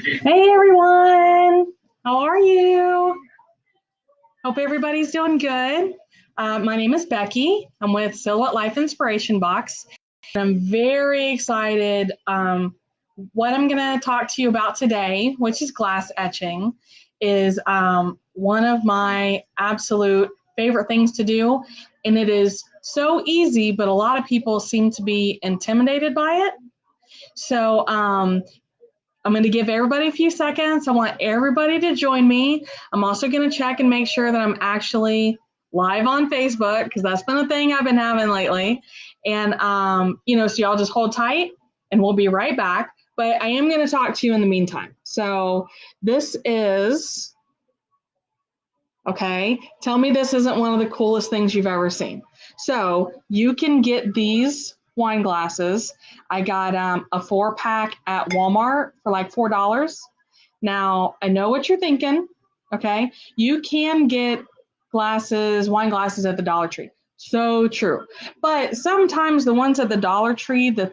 Hey everyone, how are you? Hope everybody's doing good. My name is Becky. I'm with Silhouette Life Inspiration Box. And I'm very excited what I'm going to talk to you about today, which is glass etching, is one of my absolute favorite things to do. And it is so easy, but a lot of people seem to be intimidated by it. So I'm going to give everybody a few seconds. I want everybody to join me. I'm also going to check and make sure that I'm actually live on Facebook because that's been a thing I've been having lately. And, so y'all just hold tight and we'll be right back. But I am going to talk to you in the meantime. So this is, okay, tell me this isn't one of the coolest things you've ever seen. So you can get these wine glasses. I got a 4-pack at Walmart for like $4. Now, I know what you're thinking, okay? You can get wine glasses at the Dollar Tree. So true. But sometimes the ones at the Dollar Tree, the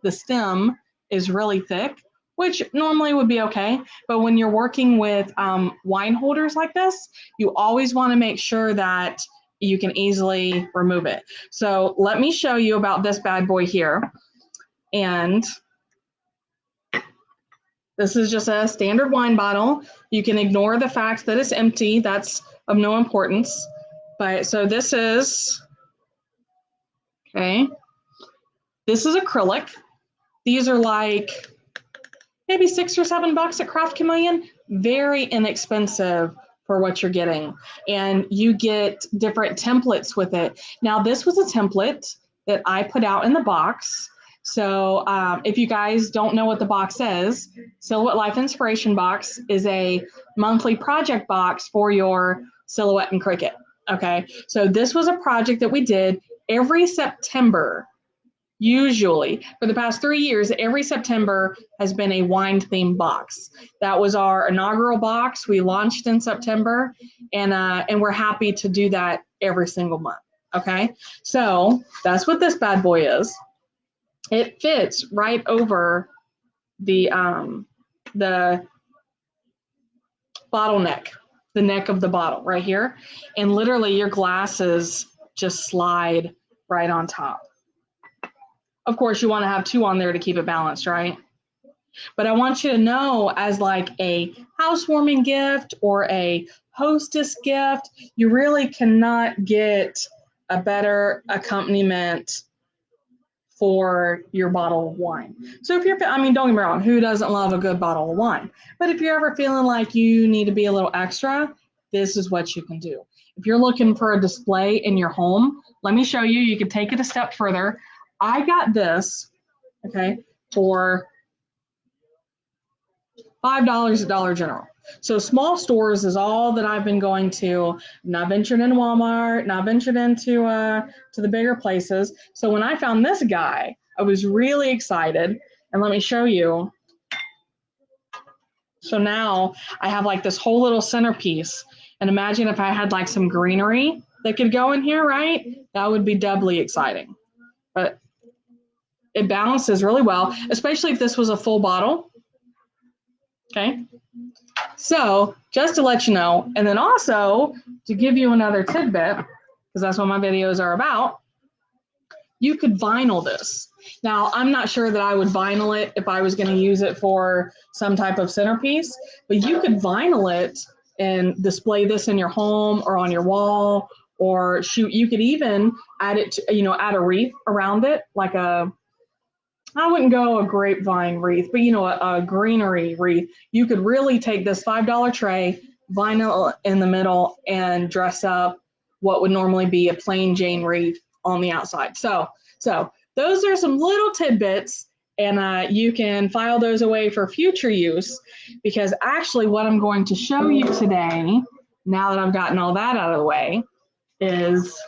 stem is really thick, which normally would be okay. But when you're working with wine holders like this, you always want to make sure that you can easily remove it. So let me show you about this bad boy here. And this is just a standard wine bottle. You can ignore the fact that it's empty. That's of no importance. But so this is, okay, this is acrylic. These are like maybe $6 or $7 at Craft Chameleon. Very inexpensive for what you're getting. And you get different templates with it. Now, this was a template that I put out in the box. So if you guys don't know what the box is, Silhouette Life Inspiration Box is a monthly project box for your Silhouette and Cricut. Okay, so this was a project that we did every September. Usually, for the past 3 years, every September has been a wine themed box. That was our inaugural box. We launched in September, and we're happy to do that every single month. Okay, so that's what this bad boy is. It fits right over the bottleneck, the neck of the bottle right here, and literally your glasses just slide right on top. Of course, you want to have 2 on there to keep it balanced, right? But I want you to know, as like a housewarming gift or a hostess gift, you really cannot get a better accompaniment for your bottle of wine. So if you're, don't get me wrong, who doesn't love a good bottle of wine? But if you're ever feeling like you need to be a little extra, this is what you can do. If you're looking for a display in your home, let me show you. You can take it a step further. I got this, okay, for $5 at Dollar General. So small stores is all that I've been going to. Not ventured into Walmart, not ventured into to the bigger places. So when I found this guy, I was really excited. And let me show you. So now I have like this whole little centerpiece. And imagine if I had like some greenery that could go in here, right? That would be doubly exciting. But it balances really well, especially if this was a full bottle. Okay. So just to let you know, and then also to give you another tidbit, because that's what my videos are about, you could vinyl this. Now, I'm not sure that I would vinyl it if I was going to use it for some type of centerpiece, but you could vinyl it and display this in your home or on your wall, or shoot, you could even add it to, add a wreath around it, like I wouldn't go a grapevine wreath, but a greenery wreath. You could really take this $5 tray, vinyl in the middle, and dress up what would normally be a plain Jane wreath on the outside. So those are some little tidbits, and you can file those away for future use, because actually what I'm going to show you today, now that I've gotten all that out of the way, is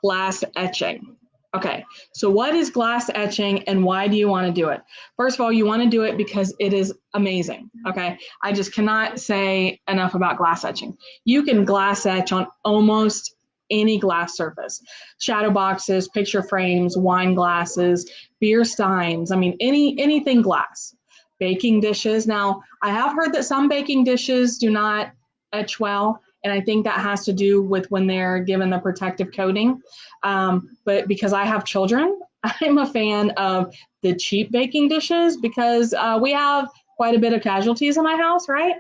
glass etching. Okay, so what is glass etching and why do you want to do it? First of all, you want to do it because it is amazing, okay? I just cannot say enough about glass etching. You can glass etch on almost any glass surface. Shadow boxes, picture frames, wine glasses, beer steins, anything glass. baking dishes. Now, I have heard that some baking dishes do not etch well, and I think that has to do with when they're given the protective coating. But because I have children, I'm a fan of the cheap baking dishes because we have quite a bit of casualties in my house, right?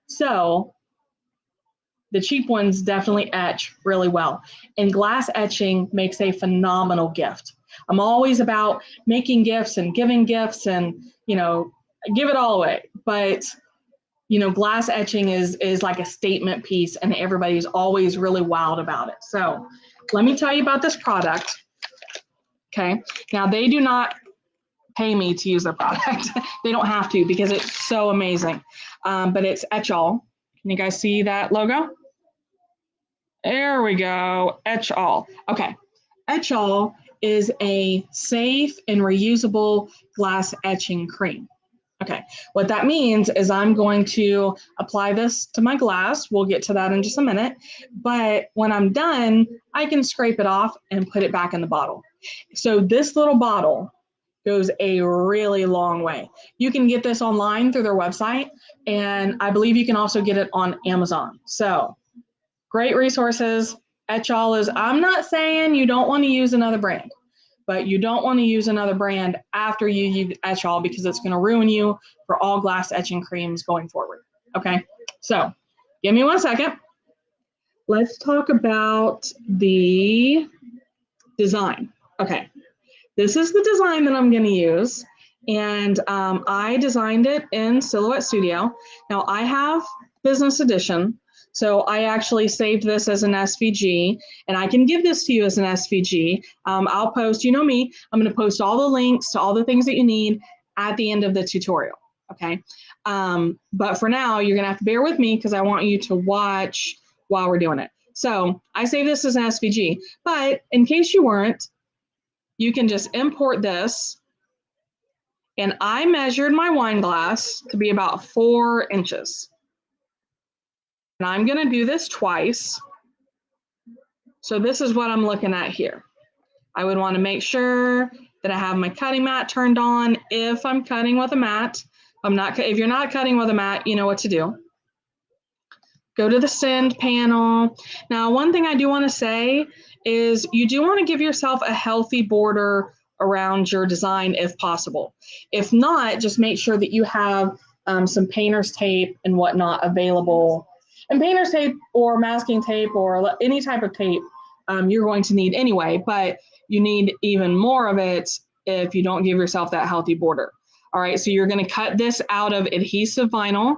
So the cheap ones definitely etch really well. And glass etching makes a phenomenal gift. I'm always about making gifts and giving gifts and, you know, give it all away. But, you know, glass etching is like a statement piece and everybody's always really wowed about it. So let me tell you about this product. Okay. Now they do not pay me to use their product. They don't have to because it's so amazing. But it's Etchall. Can you guys see that logo? There we go, Etchall. Okay, Etchall is a safe and reusable glass etching cream. Okay, what that means is I'm going to apply this to my glass. We'll get to that in just a minute. But when I'm done, I can scrape it off and put it back in the bottle. So this little bottle goes a really long way. You can get this online through their website, and I believe you can also get it on Amazon. So great resources. Etchall is, I'm not saying you don't want to use another brand, but you don't want to use another brand after you use Etchall because it's going to ruin you for all glass etching creams going forward. Okay, so give me 1 second. Let's talk about the design. Okay, this is the design that I'm going to use, and I designed it in Silhouette Studio. Now I have Business Edition, so I actually saved this as an SVG, and I can give this to you as an SVG. I'll post, you know me, I'm going to post all the links to all the things that you need at the end of the tutorial, okay? But for now, you're going to have to bear with me because I want you to watch while we're doing it. So I saved this as an SVG, but in case you weren't, you can just import this, and I measured my wine glass to be about 4 inches. And I'm going to do this twice. So this is what I'm looking at here. I would want to make sure that I have my cutting mat turned on if I'm cutting with a mat. If you're not cutting with a mat, you know what to do. Go to the send panel. Now, one thing I do want to say is you do want to give yourself a healthy border around your design if possible. If not, just make sure that you have some painter's tape and whatnot available. And painter's tape or masking tape or any type of tape you're going to need anyway, but you need even more of it if you don't give yourself that healthy border. All right, so you're going to cut this out of adhesive vinyl.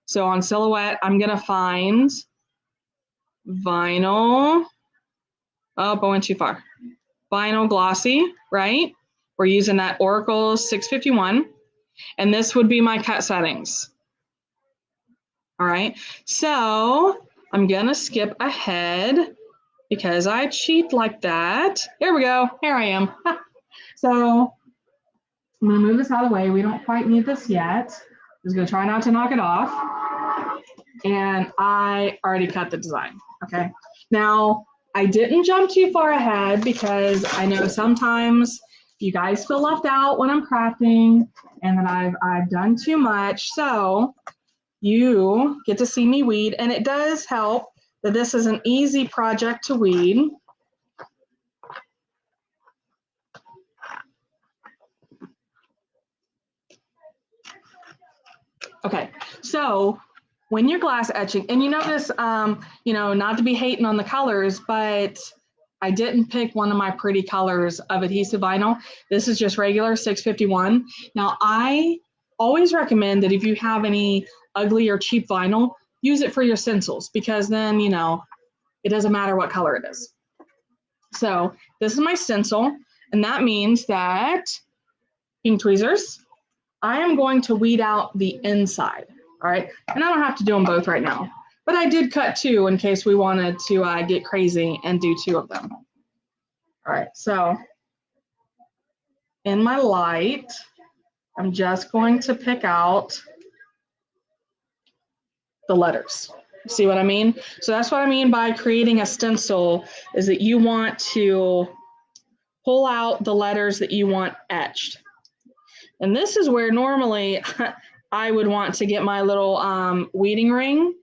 So on Silhouette, I'm going to find vinyl. Oh, I went too far. Vinyl glossy, right? We're using that Oracle 651. And this would be my cut settings. All right, so I'm going to skip ahead because I cheat like that. Here we go. Here I am. So I'm going to move this out of the way. We don't quite need this yet. Just going to try not to knock it off. And I already cut the design. Okay. Now, I didn't jump too far ahead because I know sometimes you guys feel left out when I'm crafting and that I've done too much. So you get to see me weed, and it does help that this is an easy project to weed. Okay, so when you're glass etching, and you notice, you know, not to be hating on the colors, but I didn't pick one of my pretty colors of adhesive vinyl. This is just regular 651. Now, I always recommend that if you have any ugly or cheap vinyl, use it for your stencils because then, you know, it doesn't matter what color it is. So this is my stencil, and that means that, pink tweezers, I am going to weed out the inside, all right? And I don't have to do them both right now, but I did cut 2 in case we wanted to get crazy and do 2 of them. All right, so in my light, I'm just going to pick out the letters. See what I mean? So that's what I mean by creating a stencil, is that you want to pull out the letters that you want etched. And this is where normally I would want to get my little weeding ring.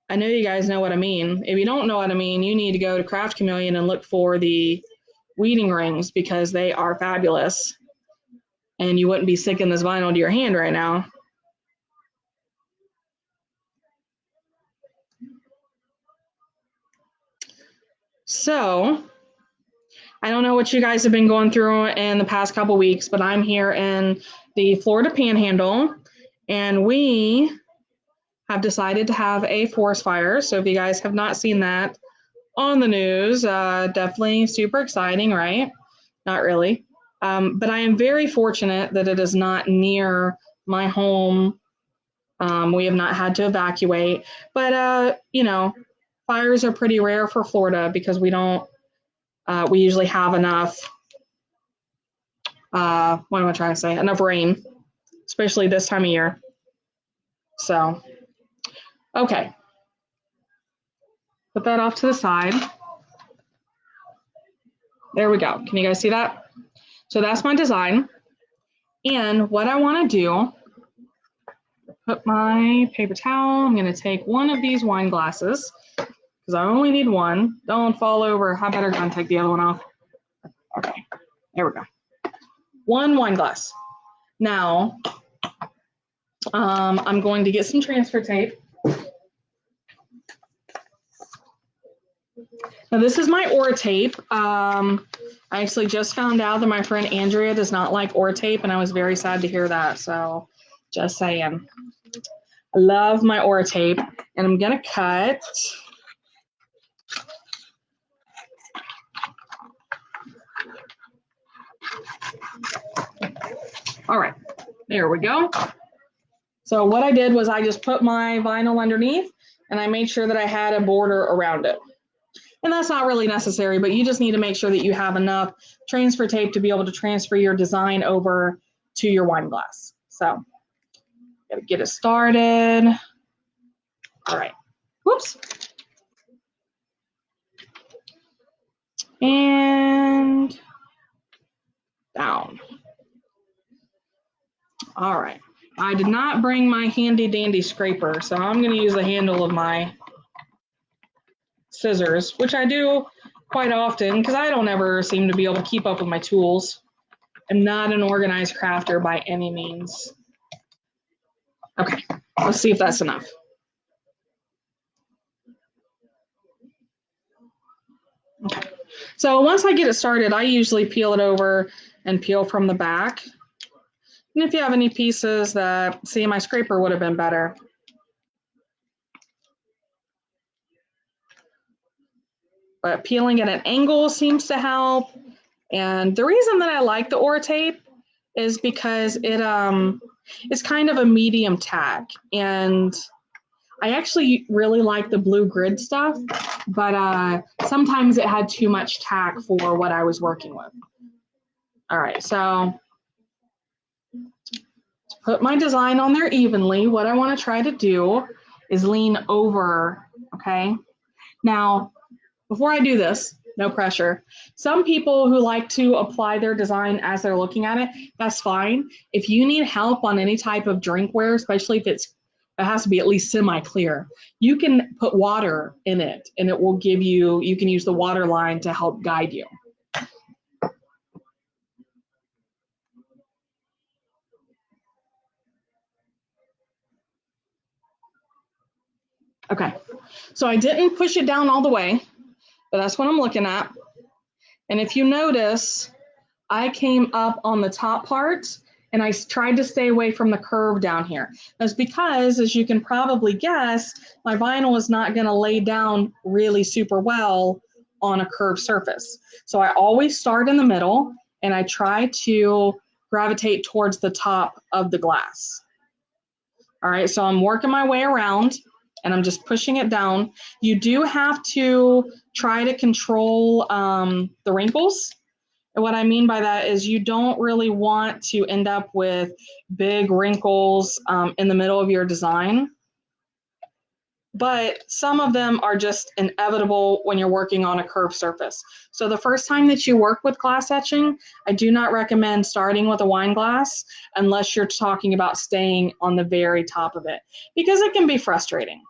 I know you guys know what I mean. If you don't know what I mean, you need to go to Craft Chameleon and look for the weeding rings because they are fabulous. And you wouldn't be sticking this vinyl to your hand right now. So I don't know what you guys have been going through in the past couple weeks, but I'm here in the Florida Panhandle, and we have decided to have a forest fire. So if you guys have not seen that on the news, definitely super exciting, right? Not really. But I am very fortunate that it is not near my home. We have not had to evacuate, but you know, fires are pretty rare for Florida because we don't, we usually have enough, what am I trying to say? Enough rain, especially this time of year. So, okay. Put that off to the side. There we go. Can you guys see that? So that's my design. And what I want to do, put my paper towel. I'm going to take one of these wine glasses because I only need one. Don't fall over. I better go and take the other one off. Okay, there we go. One wine glass. Now, I'm going to get some transfer tape. Now this is my Aura tape. I actually just found out that my friend Andrea does not like Aura tape, and I was very sad to hear that. So just saying. I love my Aura tape, and I'm gonna cut. All right, there we go. So what I did was I just put my vinyl underneath, and I made sure that I had a border around it. And that's not really necessary, but you just need to make sure that you have enough transfer tape to be able to transfer your design over to your wine glass. So, gotta get it started. All right, whoops. And down. All right, I did not bring my handy dandy scraper, so I'm gonna use the handle of my scissors, which I do quite often because I don't ever seem to be able to keep up with my tools. I'm not an organized crafter by any means. Okay, let's see if that's enough. Okay, so once I get it started, I usually peel it over and peel from the back. And if you have any pieces that, see, my scraper would have been better. But peeling at an angle seems to help. And the reason that I like the Aura tape is because it's kind of a medium tack. And I actually really like the blue grid stuff, but sometimes it had too much tack for what I was working with. All right, so to put my design on there evenly, what I want to try to do is lean over, okay? Now, before I do this, no pressure. Some people who like to apply their design as they're looking at it, that's fine. If you need help on any type of drinkware, especially if it has to be at least semi-clear, you can put water in it and it will give you, you can use the water line to help guide you. Okay, so I didn't push it down all the way, but that's what I'm looking at. And if you notice, I came up on the top part and I tried to stay away from the curve down here. That's because, as you can probably guess, my vinyl is not gonna lay down really super well on a curved surface. So I always start in the middle and I try to gravitate towards the top of the glass. All right, so I'm working my way around and I'm just pushing it down. You do have to try to control the wrinkles. And what I mean by that is you don't really want to end up with big wrinkles in the middle of your design. but some of them are just inevitable when you're working on a curved surface. So the first time that you work with glass etching, I do not recommend starting with a wine glass unless you're talking about staying on the very top of it, because it can be frustrating.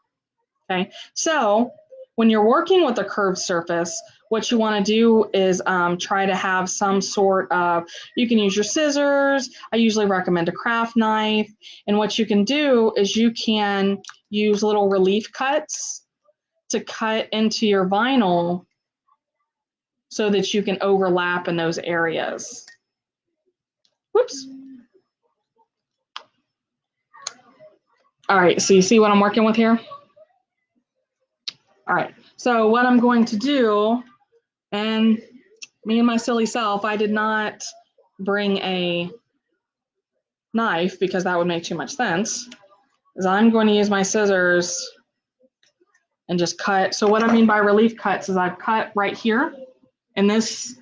Okay, so when you're working with a curved surface, what you want to do is try to have some sort of, you can use your scissors. I usually recommend a craft knife. And what you can do is you can use little relief cuts to cut into your vinyl so that you can overlap in those areas. Whoops. All right, so you see what I'm working with here? All right, so what I'm going to do, and me and my silly self, I did not bring a knife because that would make too much sense, is I'm going to use my scissors and just cut. So what I mean by relief cuts is I've cut right here in this,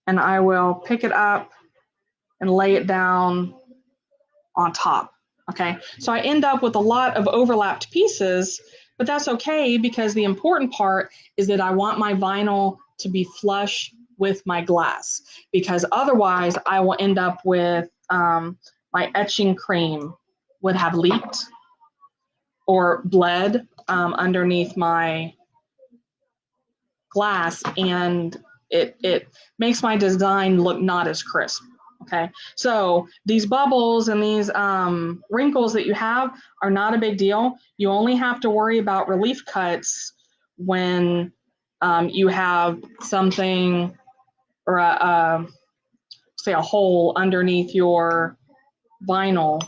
and I will pick it up and lay it down on top. Okay, so I end up with a lot of overlapped pieces, but that's okay because the important part is that I want my vinyl to be flush with my glass, because otherwise I will end up with my etching cream would have leaked or bled underneath my glass, and it makes my design look not as crisp. Okay, so these bubbles and these wrinkles that you have are not a big deal. You only have to worry about relief cuts when you have something or say a hole underneath your vinyl.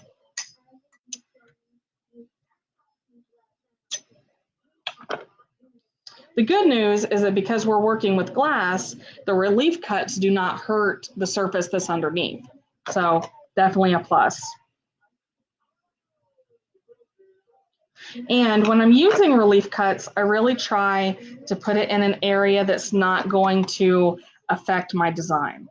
The good news is that because we're working with glass, the relief cuts do not hurt the surface that's underneath. So definitely a plus. And when I'm using relief cuts, I really try to put it in an area that's not going to affect my design.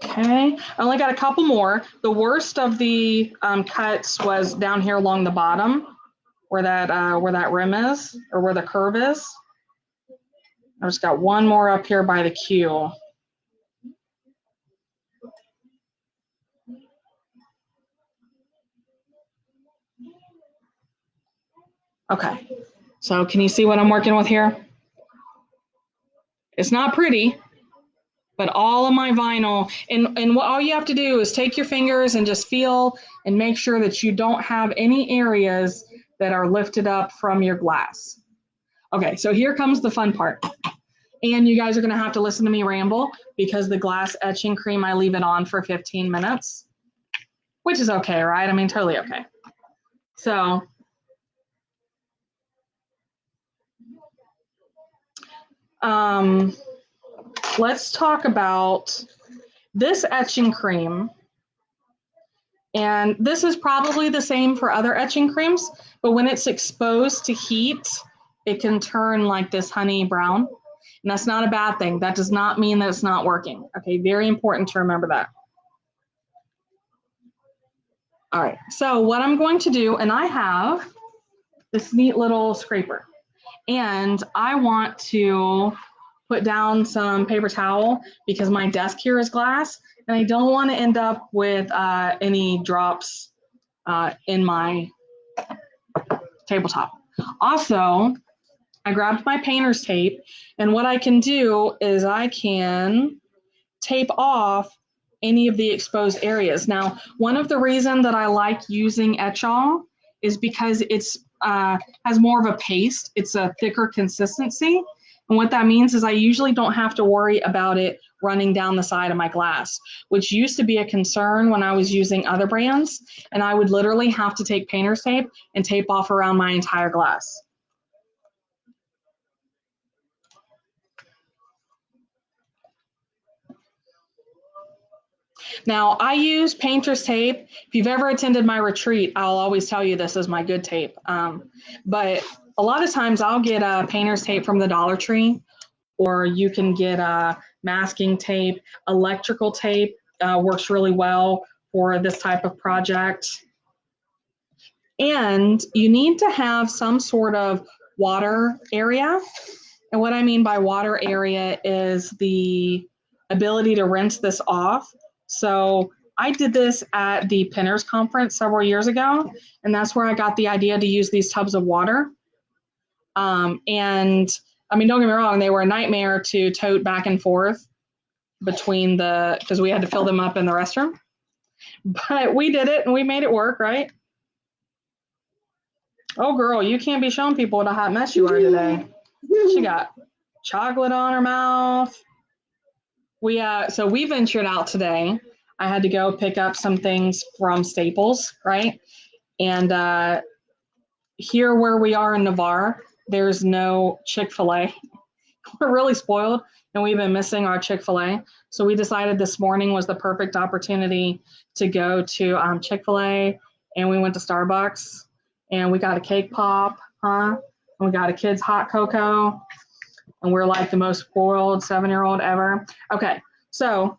Okay, I only got a couple more. The worst of the cuts was down here along the bottom, where that rim is, or where the curve is. I just got one more up here by the Q. Okay, so can you see what I'm working with here? It's not pretty, but all of my vinyl, and what all you have to do is take your fingers and just feel and make sure that you don't have any areas that are lifted up from your glass. Okay, so here comes the fun part. And you guys are gonna have to listen to me ramble because the glass etching cream, I leave it on for 15 minutes, which is okay, right? I mean, totally okay. So let's talk about this etching cream. And this is probably the same for other etching creams, but when it's exposed to heat, it can turn like this honey brown. And that's not a bad thing. That does not mean that it's not working. Okay, very important to remember that. All right, so what I'm going to do, and I have this neat little scraper, and I want to put down some paper towel because my desk here is glass, and I don't want to end up with any drops in my tabletop. Also, I grabbed my painter's tape, and what I can do is I can tape off any of the exposed areas. Now, one of the reasons that I like using Etchall is because it's has more of a paste. It's a thicker consistency. And what that means is I usually don't have to worry about it running down the side of my glass, which used to be a concern when I was using other brands. And I would literally have to take painter's tape and tape off around my entire glass. Now, I use painter's tape. If you've ever attended my retreat, I'll always tell you this is my good tape. But a lot of times I'll get a painter's tape from the Dollar Tree, or you can get masking tape. Electrical tape works really well for this type of project. And you need to have some sort of water area. And what I mean by water area is the ability to rinse this off. So I did this at the Pinners Conference several years ago, and that's where I got the idea to use these tubs of water. And I mean, don't get me wrong, they were a nightmare to tote back and forth between because we had to fill them up in the restroom. But we did it and we made it work, right? Oh, girl, you can't be showing people what a hot mess you are today. She got chocolate on her mouth. So we ventured out today. I had to go pick up some things from Staples, right? And here where we are in Navarre, there's no Chick-fil-A. We're really spoiled, and we've been missing our Chick-fil-A. So we decided this morning was the perfect opportunity to go to Chick-fil-A, and we went to Starbucks, and we got a cake pop, and we got a kid's hot cocoa, and we're like the most spoiled 7-year-old ever. Okay, so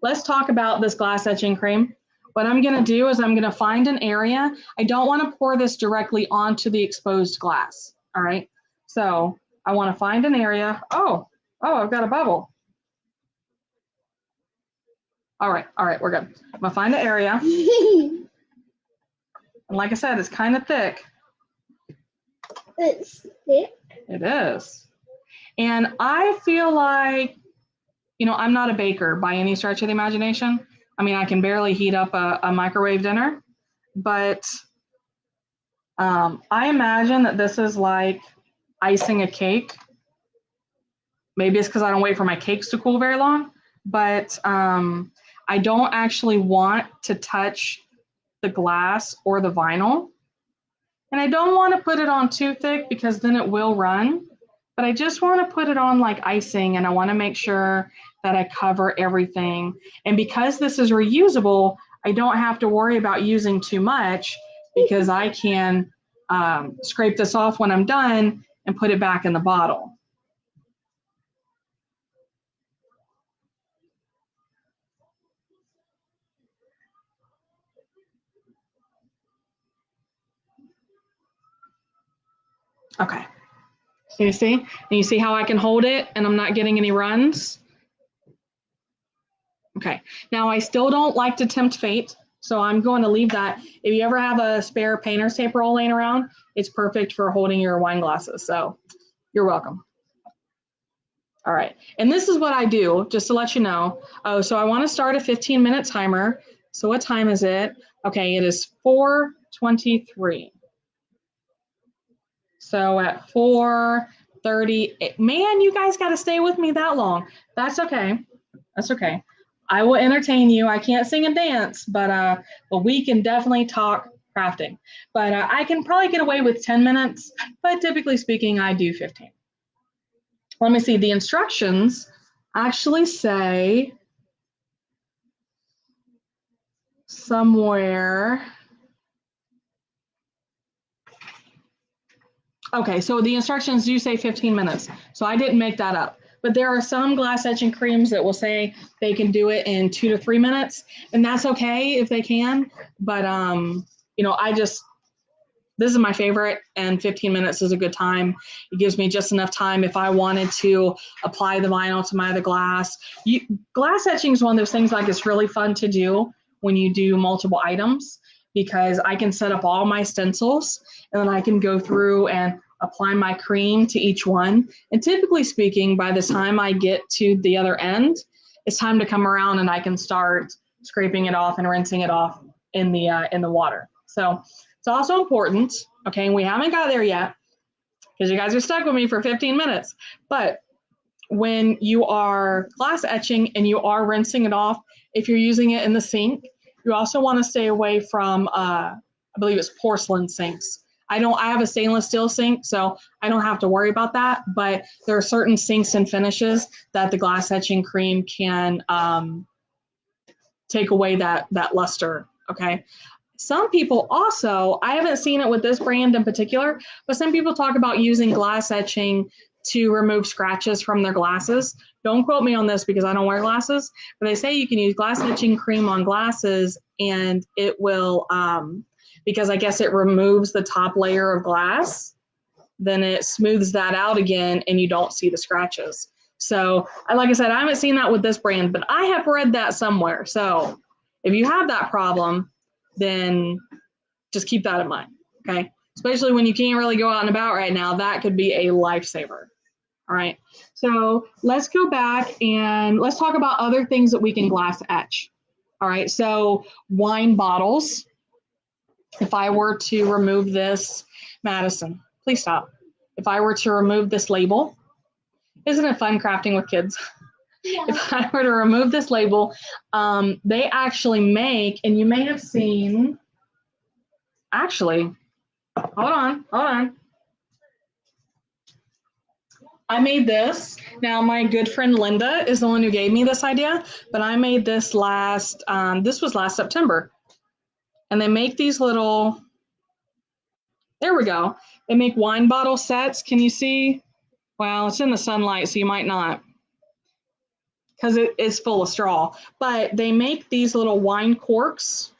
let's talk about this glass etching cream. What I'm going to do is I'm going to find an area. I don't want to pour this directly onto the exposed glass, all right? So I want to find an area. Oh, I've got a bubble. All right, we're good. I'm going to find an area. And like I said, it's kind of thick. It's thick? It is. And I feel like, I'm not a baker by any stretch of the imagination. I mean, I can barely heat up a microwave dinner, but I imagine that this is like icing a cake. Maybe it's because I don't wait for my cakes to cool very long, but I don't actually want to touch the glass or the vinyl. And I don't want to put it on too thick because then it will run, but I just want to put it on like icing, and I want to make sure that I cover everything. And because this is reusable, I don't have to worry about using too much because I can scrape this off when I'm done and put it back in the bottle. Okay, so you see? And you see how I can hold it and I'm not getting any runs? Okay, now I still don't like to tempt fate, so I'm going to leave that. If you ever have a spare painter's tape roll laying around, it's perfect for holding your wine glasses, so you're welcome. All right, and this is what I do, just to let you know. Oh, so I want to start a 15-minute timer. So what time is it? Okay, it is 4:23. So at 4:30, man, you guys got to stay with me that long. That's okay. That's okay. I will entertain you. I can't sing and dance, but we can definitely talk crafting. But I can probably get away with 10 minutes, but typically speaking, I do 15. Let me see. The instructions actually say somewhere. Okay, so the instructions do say 15 minutes. So I didn't make that up. But there are some glass etching creams that will say they can do it in 2 to 3 minutes, and that's okay if they can. But this is my favorite, and 15 minutes is a good time. It gives me just enough time if I wanted to apply the vinyl to my other glass. Glass etching is one of those things like it's really fun to do when you do multiple items, because I can set up all my stencils and then I can go through and apply my cream to each one. And typically speaking, by the time I get to the other end, it's time to come around and I can start scraping it off and rinsing it off in the water. So it's also important, okay, and we haven't got there yet because you guys are stuck with me for 15 minutes, but when you are glass etching and you are rinsing it off, if you're using it in the sink, you also want to stay away from, I believe it's porcelain sinks. I have a stainless steel sink, so I don't have to worry about that, but there are certain sinks and finishes that the glass etching cream can take away that luster, okay? Some people also, I haven't seen it with this brand in particular, but some people talk about using glass etching to remove scratches from their glasses. Don't quote me on this because I don't wear glasses, but they say you can use glass etching cream on glasses and it will, because I guess it removes the top layer of glass, then it smooths that out again and you don't see the scratches. So like I said, I haven't seen that with this brand, but I have read that somewhere. So if you have that problem, then just keep that in mind, okay? Especially when you can't really go out and about right now, that could be a lifesaver. All right, so let's go back and let's talk about other things that we can glass etch. All right, so wine bottles. If I were to remove this, Madison, please stop. If I were to remove this label, isn't it fun crafting with kids? Yeah. If I were to remove this label, they actually make, and you may have seen, actually, hold on. I made this. Now, my good friend Linda is the one who gave me this idea, but I made this this was last September. And they make these little, there we go. They make wine bottle sets. Can you see? Well, it's in the sunlight, so you might not, because it is full of straw. But they make these little wine corks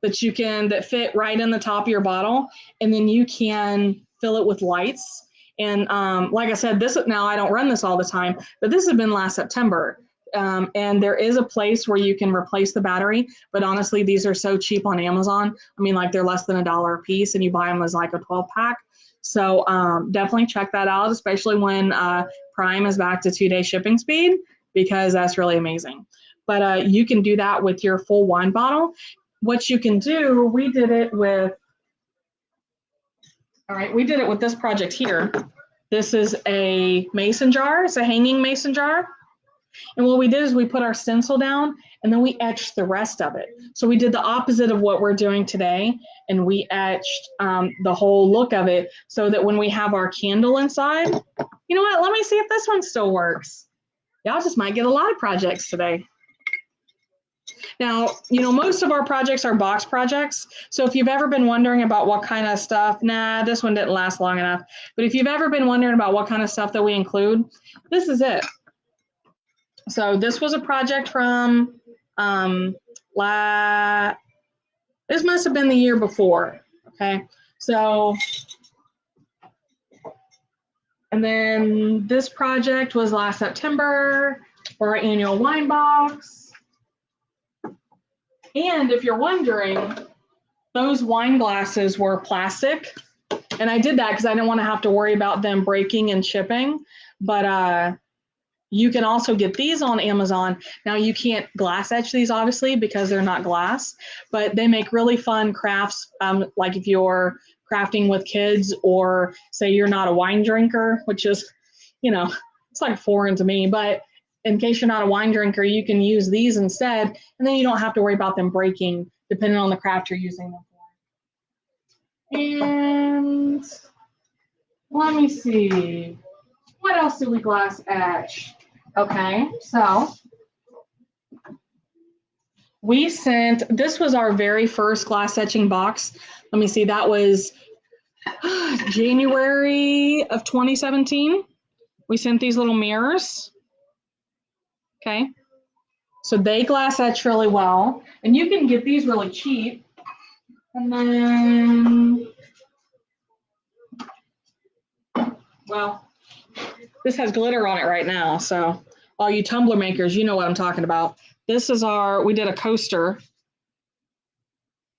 that fit right in the top of your bottle, and then you can fill it with lights. And like I said, now I don't run this all the time, but this has been last September. And there is a place where you can replace the battery, but honestly, these are so cheap on Amazon. I mean, like they're less than $1 a piece, and you buy them as like a 12-pack. So definitely check that out, especially when Prime is back to 2-day shipping speed, because that's really amazing. But you can do that with your full wine bottle. What you can do, we did it with this project here. This is a mason jar. It's a hanging mason jar. And what we did is we put our stencil down and then we etched the rest of it. So we did the opposite of what we're doing today, and we etched the whole look of it so that when we have our candle inside, you know what, let me see if this one still works. Y'all just might get a lot of projects today. Now, you know, most of our projects are box projects. So if you've ever been wondering about what kind of stuff, this one didn't last long enough. But if you've ever been wondering about what kind of stuff that we include, this is it. So this was a project from, this must have been the year before, okay? So, and then this project was last September for our annual wine box. And if you're wondering, those wine glasses were plastic. And I did that because I didn't want to have to worry about them breaking and shipping. But you can also get these on Amazon. Now you can't glass etch these obviously because they're not glass, but they make really fun crafts. Like if you're crafting with kids, or say you're not a wine drinker, which is, you know, it's like foreign to me, but in case you're not a wine drinker, you can use these instead, and then you don't have to worry about them breaking depending on the craft you're using them for. And let me see, what else did we glass etch? Okay, so we sent, this was our very first glass etching box. Let me see, that was January of 2017. We sent these little mirrors. Okay, so they glass etch really well, and you can get these really cheap. And then, well, this has glitter on it right now, so all you tumbler makers, you know what I'm talking about. This is we did a coaster,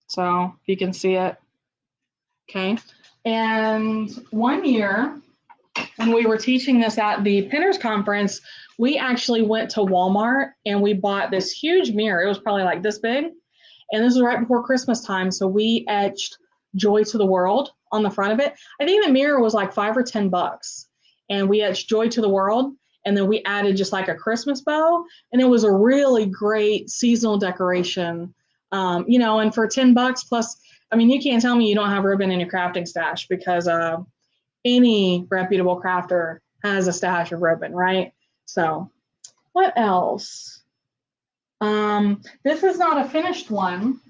so you can see it, okay? And one year, when we were teaching this at the Pinners Conference, we actually went to Walmart and we bought this huge mirror. It was probably like this big, and this was right before Christmas time, so we etched Joy to the World on the front of it. I think the mirror was like $5 or $10, and we etched Joy to the World, and then we added just like a Christmas bow, and it was a really great seasonal decoration, you know, and for $10 plus, I mean, you can't tell me you don't have ribbon in your crafting stash, because any reputable crafter has a stash of ribbon, right? So what else? This is not a finished one,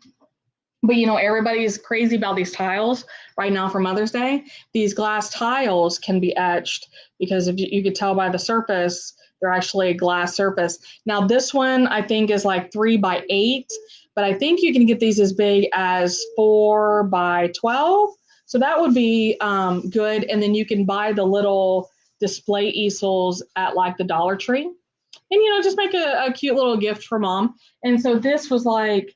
But you know, everybody's crazy about these tiles right now for Mother's Day. These glass tiles can be etched because if you could tell by the surface, they're actually a glass surface. Now, this one I think is like 3 by 8, but I think you can get these as big as 4 by 12. So that would be good. And then you can buy the little display easels at like the Dollar Tree. And, you know, just make a cute little gift for mom. And so this was like,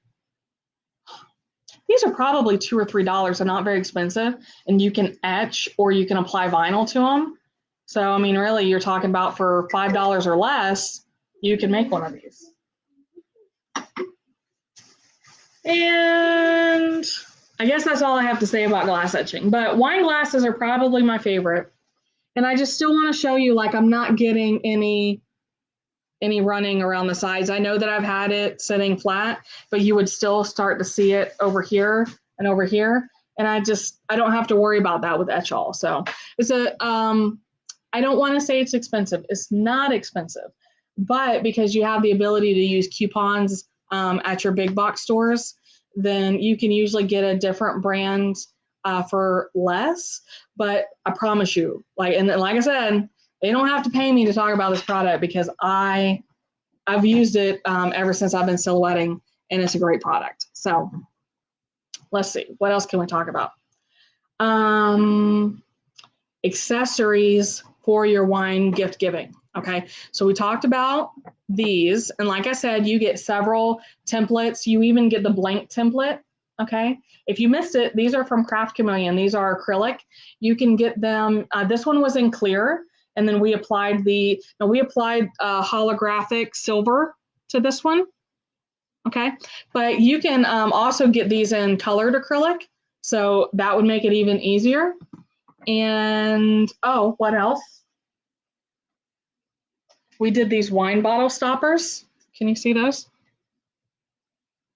these are probably $2 or $3 and not very expensive, and you can etch or you can apply vinyl to them. So, I mean, really, you're talking about for $5 or less, you can make one of these. And I guess that's all I have to say about glass etching, but wine glasses are probably my favorite. And I just still want to show you, like, I'm not getting any running around the sides. I know that I've had it sitting flat, but you would still start to see it over here and over here. And I don't have to worry about that with Etchall. So it's I don't want to say it's expensive. It's not expensive, but because you have the ability to use coupons at your big box stores, then you can usually get a different brand for less. But I promise you, like I said, they don't have to pay me to talk about this product because I've used it ever since I've been silhouetting, and it's a great product. So let's see, what else can we talk about? Accessories for your wine gift giving. Okay, so we talked about these, and like I said, you get several templates. You even get the blank template. Okay, if you missed it, these are from Craft Chameleon. These are acrylic. You can get them. This one was in clear. And then we applied holographic silver to this one. Okay, but you can also get these in colored acrylic, so that would make it even easier. And oh, what else? We did these wine bottle stoppers. Can you see those?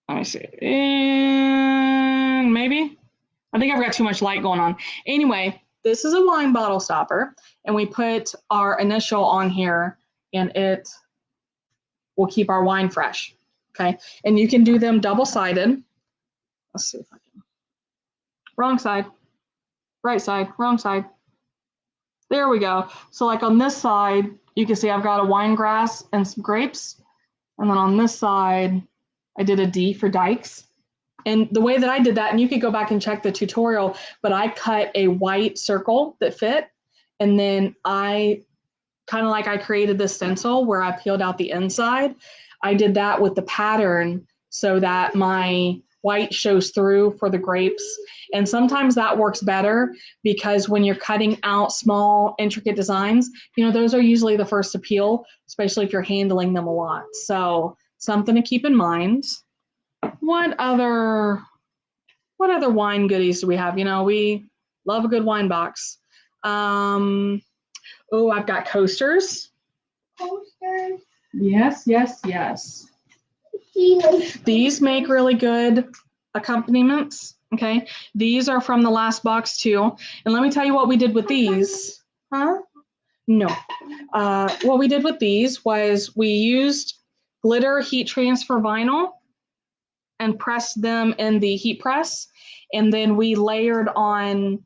Let me see. And maybe. I think I've got too much light going on. Anyway, this is a wine bottle stopper, and we put our initial on here, and it will keep our wine fresh. Okay, and you can do them double-sided. Let's see if I can. Wrong side, right side, wrong side. There we go. So like on this side, you can see I've got a wine grass and some grapes, and then on this side, I did a D for dikes. And the way that I did that, and you could go back and check the tutorial, but I cut a white circle that fit, and then I created this stencil where I peeled out the inside. I did that with the pattern so that my white shows through for the grapes. And sometimes that works better because when you're cutting out small, intricate designs, you know, those are usually the first to peel, especially if you're handling them a lot. So something to keep in mind. What other wine goodies do we have? You know, we love a good wine box. Oh, I've got coasters. Coasters? Yes, yes, yes. These make really good accompaniments. Okay, these are from the last box too. And let me tell you what we did with these. Huh? No. What we did with these was we used glitter heat transfer vinyl and pressed them in the heat press. And then we layered on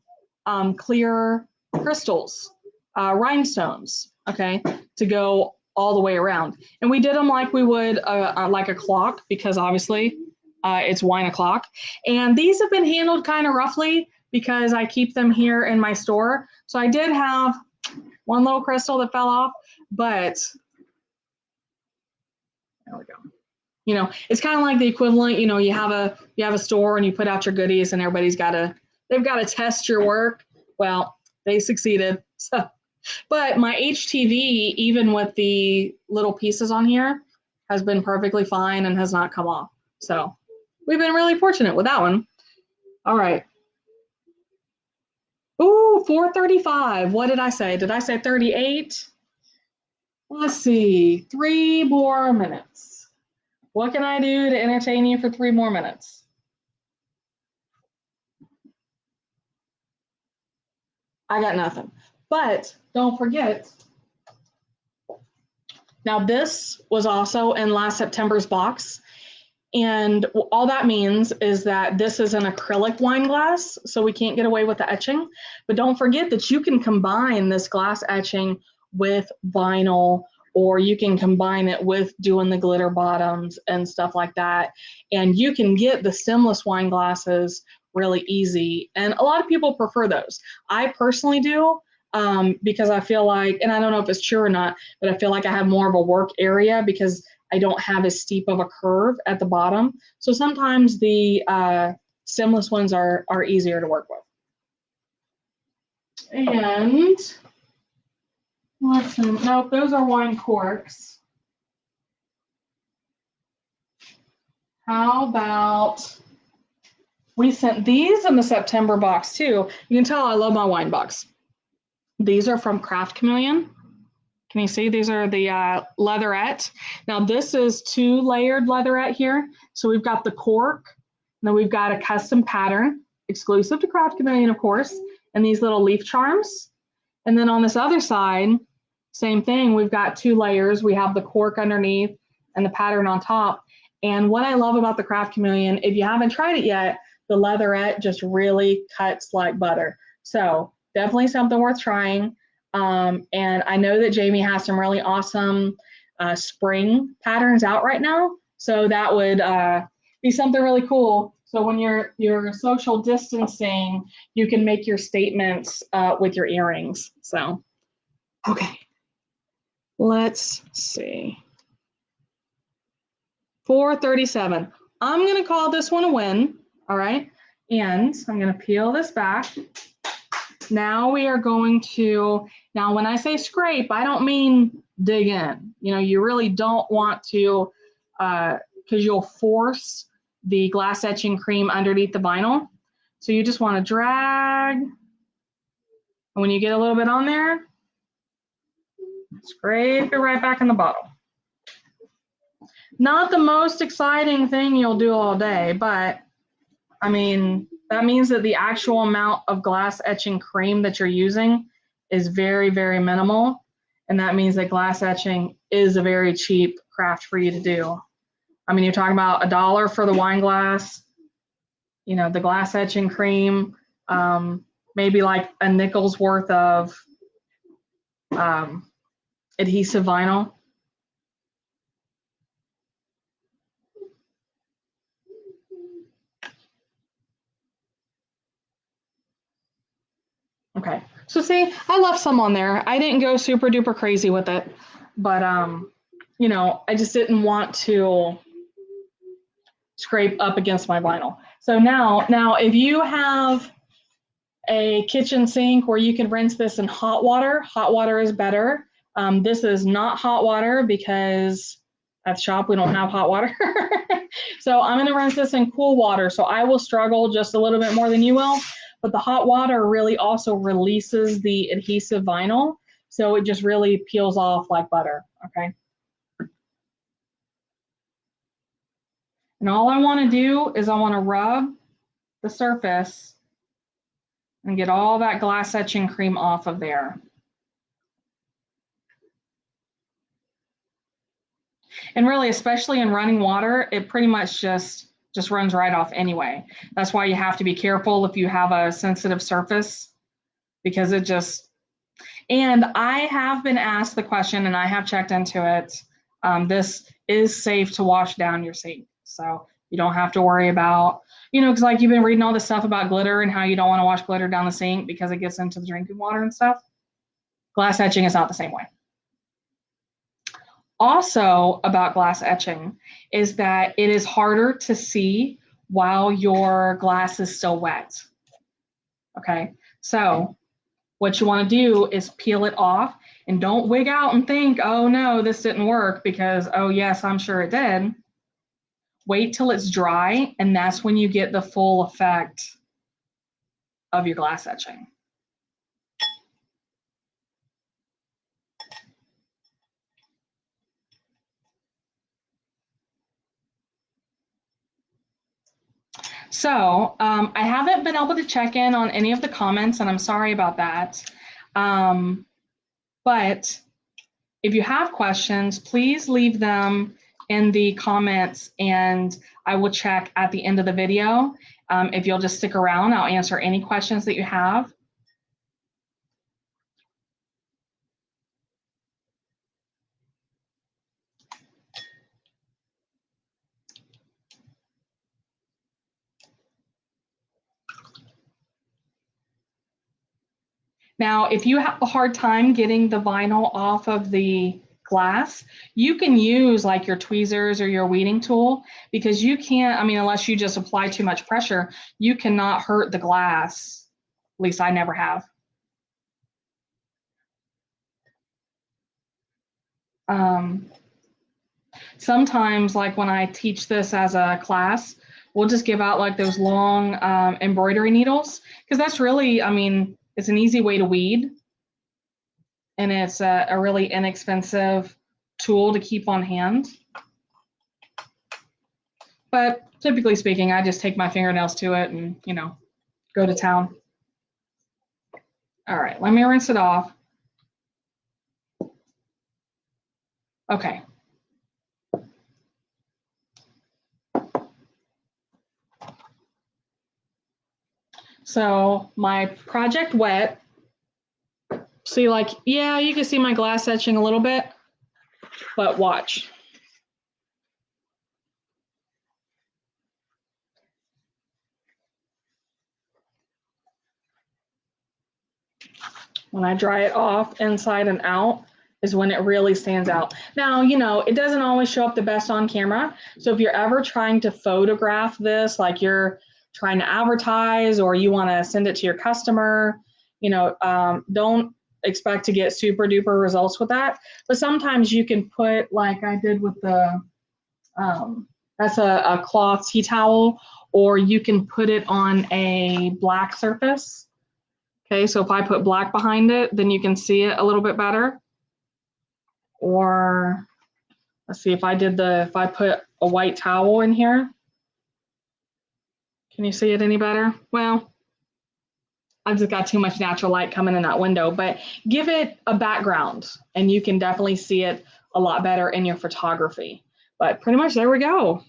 clear crystals, rhinestones, okay, to go all the way around. And we did them like we would like a clock, because obviously it's wine o'clock. And these have been handled kind of roughly because I keep them here in my store. So I did have one little crystal that fell off, but there we go. You know, it's kind of like the equivalent, you know, you have a store and you put out your goodies and they've got to test your work. Well, they succeeded. So, but my HTV, even with the little pieces on here, has been perfectly fine and has not come off. So we've been really fortunate with that one. All right. Ooh, 4:35. What did I say? Did I say 38? Let's see, 3 more minutes. What can I do to entertain you for 3 more minutes? I got nothing. But don't forget, now this was also in last September's box, And all that means is that this is an acrylic wine glass, so we can't get away with the etching. But don't forget that you can combine this glass etching with vinyl, or you can combine it with doing the glitter bottoms and stuff like that. And you can get the stemless wine glasses really easy. And a lot of people prefer those. I personally do, because I feel like, and I don't know if it's true or not, but I feel like I have more of a work area because I don't have as steep of a curve at the bottom. So sometimes the stemless ones are easier to work with. And let's see, nope, those are wine corks. How about, we sent these in the September box too. You can tell I love my wine box. These are from Craft Chameleon. Can you see? These are the leatherette. Now this is 2-layered leatherette here. So we've got the cork, and then we've got a custom pattern, exclusive to Craft Chameleon, of course, and these little leaf charms. And then on this other side, same thing, we've got 2 layers. We have the cork underneath and the pattern on top. And what I love about the Craft Chameleon, if you haven't tried it yet, the leatherette just really cuts like butter. So definitely something worth trying. And I know that Jamie has some really awesome spring patterns out right now. So that would be something really cool. So when you're social distancing, you can make your statements with your earrings. So, okay, let's see. 437. I'm going to call this one a win. All right. And I'm going to peel this back. Now we are going to, now when I say scrape, I don't mean dig in. You know, you really don't want to, because you'll force the glass etching cream underneath the vinyl. So you just want to drag. And when you get a little bit on there, scrape it right back in the bottle. Not the most exciting thing you'll do all day, but I mean, that means that the actual amount of glass etching cream that you're using is very, very minimal. And that means that glass etching is a very cheap craft for you to do. I mean, you're talking about $1 for the wine glass, you know, the glass etching cream, maybe like a nickel's worth of adhesive vinyl. Okay, so see, I left some on there. I didn't go super duper crazy with it, but you know, I just didn't want to scrape up against my vinyl. So now if you have a kitchen sink where you can rinse this in hot water is better. This is not hot water because at the shop we don't have hot water. So I'm going to rinse this in cool water. So I will struggle just a little bit more than you will. But the hot water really also releases the adhesive vinyl, so it just really peels off like butter, okay? And all I want to do is I want to rub the surface and get all that glass etching cream off of there. And really, especially in running water, it pretty much just runs right off anyway. That's why you have to be careful if you have a sensitive surface, because it just, and I have been asked the question and I have checked into it. This is safe to wash down your sink. So you don't have to worry about, you know, because like you've been reading all this stuff about glitter and how you don't want to wash glitter down the sink because it gets into the drinking water and stuff. Glass etching is not the same way. Also about glass etching is that it is harder to see while your glass is still wet. Okay, so what you want to do is peel it off and don't wig out and think, oh no, this didn't work, because oh yes, I'm sure it did. Wait till it's dry, and that's when you get the full effect of your glass etching. So I haven't been able to check in on any of the comments, and I'm sorry about that. But if you have questions, please leave them in the comments, and I will check at the end of the video. If you'll just stick around, I'll answer any questions that you have. Now, if you have a hard time getting the vinyl off of the glass, you can use like your tweezers or your weeding tool, because you can't, I mean, unless you just apply too much pressure, you cannot hurt the glass. At least I never have. Sometimes, like when I teach this as a class, we'll just give out like those long embroidery needles, because that's really, I mean, it's an easy way to weed, and it's a really inexpensive tool to keep on hand. But typically speaking, I just take my fingernails to it and, you know, go to town. All right, let me rinse it off. Okay. So my project wet. See, like, yeah, you can see my glass etching a little bit, but watch. When I dry it off inside and out is when it really stands out. Now, you know, it doesn't always show up the best on camera. So if you're ever trying to photograph this, like you're trying to advertise or you want to send it to your customer, you know, don't expect to get super duper results with that. But sometimes you can put, like I did with the, that's a cloth tea towel, or you can put it on a black surface. Okay, so if I put black behind it, then you can see it a little bit better. Or let's see, if I put a white towel in here, can you see it any better? Well, I've just got too much natural light coming in that window, but give it a background and you can definitely see it a lot better in your photography. But pretty much there we go.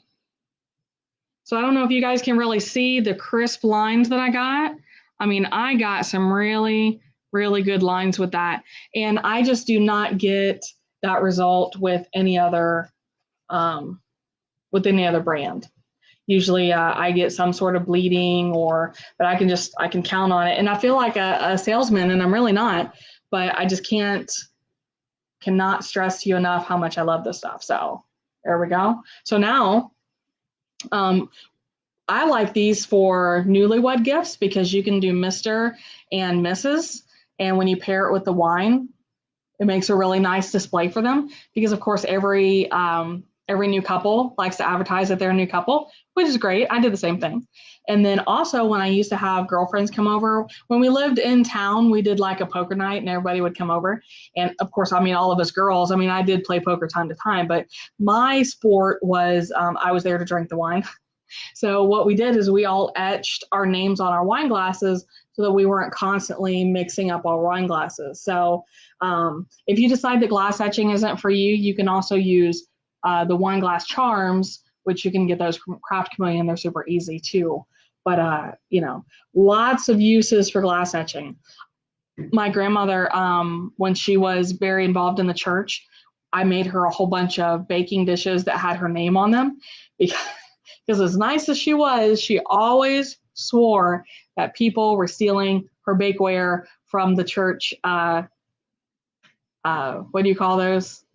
So I don't know if you guys can really see the crisp lines that I got. I mean, I got some really, really good lines with that. And I just do not get that result with any other brand. Usually I get some sort of bleeding, but I can count on it. And I feel like a salesman, and I'm really not, but I just cannot stress to you enough how much I love this stuff. So there we go. So now, I like these for newlywed gifts because you can do Mr. and Mrs. And when you pair it with the wine, it makes a really nice display for them, because of course every new couple likes to advertise that they're a new couple, which is great. I did the same thing. And then also when I used to have girlfriends come over, when we lived in town, we did like a poker night and everybody would come over. And of course, I mean, all of us girls, I mean, I did play poker time to time, but my sport was I was there to drink the wine. So what we did is we all etched our names on our wine glasses so that we weren't constantly mixing up our wine glasses. So if you decide that glass etching isn't for you, you can also use the wine glass charms, which you can get those from Craft Chameleon. They're super easy too. But, you know, lots of uses for glass etching. My grandmother, when she was very involved in the church, I made her a whole bunch of baking dishes that had her name on them, because as nice as she was, she always swore that people were stealing her bakeware from the church. What do you call those?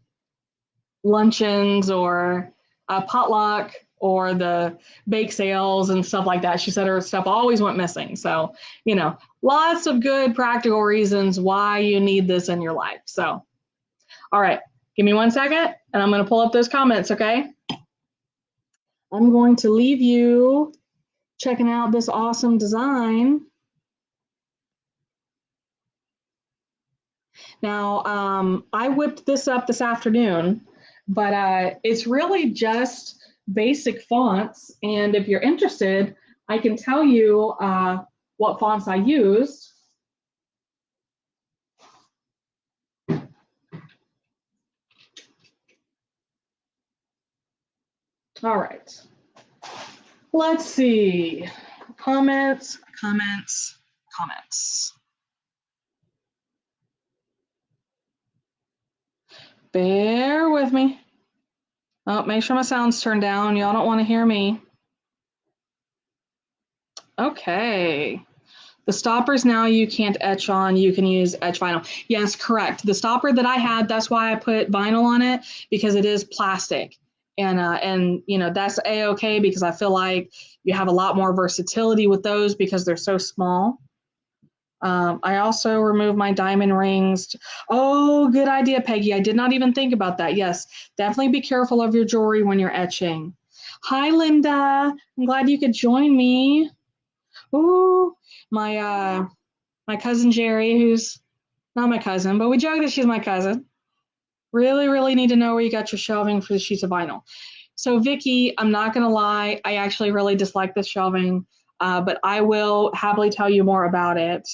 Luncheons or potluck or the bake sales and stuff like that. She said her stuff always went missing. So, you know, lots of good practical reasons why you need this in your life. So, all right, give me 1 second and I'm going to pull up those comments, okay? I'm going to leave you checking out this awesome design. Now, I whipped this up this afternoon, but it's really just basic fonts. And if you're interested, I can tell you what fonts I used. All right. Let's see. Comments. Bear with me. Oh, make sure my sound's turned down. Y'all don't want to hear me. Okay. The stoppers now you can't etch on, you can use etch vinyl. Yes, correct. The stopper that I had, that's why I put vinyl on it, because it is plastic. And you know, that's a-okay, because I feel like you have a lot more versatility with those because they're so small. I also remove my diamond rings. Oh, good idea, Peggy. I did not even think about that. Yes, definitely be careful of your jewelry when you're etching. Hi, Linda. I'm glad you could join me. Ooh, my cousin Jerry, who's not my cousin, but we joke that she's my cousin. Really need to know where you got your shelving for the sheets of vinyl. So Vicky, I'm not gonna lie, I actually really dislike this shelving, but I will happily tell you more about it.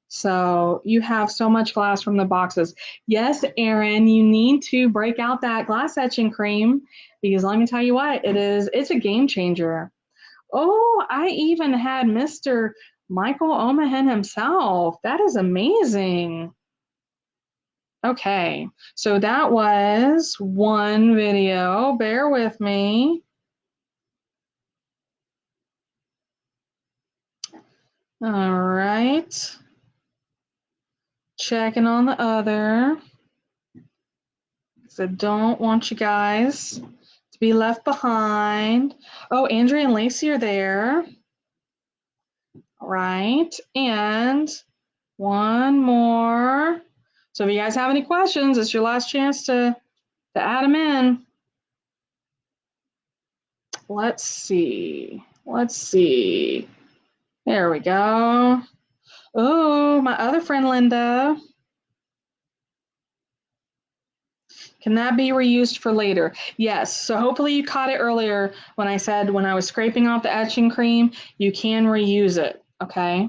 So you have so much glass from the boxes. Yes, Erin, you need to break out that glass etching cream because let me tell you what, it's a game changer. Oh, I even had Mr. Michael Omahen himself. That is amazing. Okay, so that was one video. Bear with me. All right. Checking on the other. So don't want you guys to be left behind. Oh, Andrea and Lacey are there. All right. And one more. So if you guys have any questions, it's your last chance to add them in. Let's see. There we go. Oh, my other friend Linda. Can that be reused for later? Yes. So hopefully you caught it earlier when I said when I was scraping off the etching cream, you can reuse it. Okay.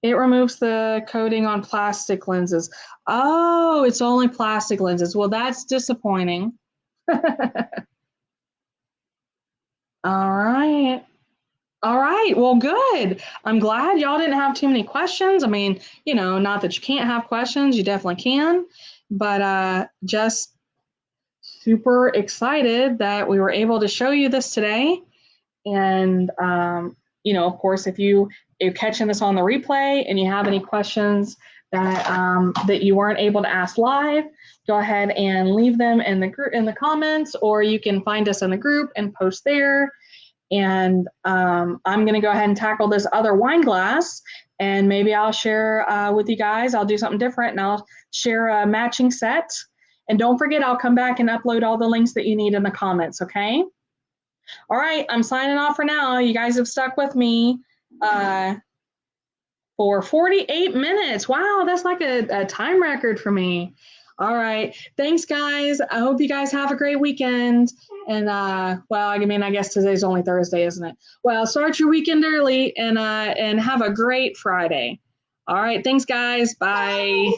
It removes the coating on plastic lenses. Oh, it's only plastic lenses. Well, that's disappointing. All right. All right. Well, good. I'm glad y'all didn't have too many questions. I mean, you know, not that you can't have questions, you definitely can, but just super excited that we were able to show you this today. And, you know, of course, if you're catching this on the replay and you have any questions that you weren't able to ask live, go ahead and leave them in the comments, or you can find us in the group and post there. And I'm going to go ahead and tackle this other wine glass, and maybe I'll share with you guys. I'll do something different, and I'll share a matching set. And don't forget, I'll come back and upload all the links that you need in the comments, okay? All right, I'm signing off for now. You guys have stuck with me for 48 minutes. Wow, that's like a time record for me. All right, thanks, guys. I hope you guys have a great weekend. And well, I mean, I guess today's only Thursday, isn't it? Well, start your weekend early and have a great Friday. All right, thanks, guys. Bye.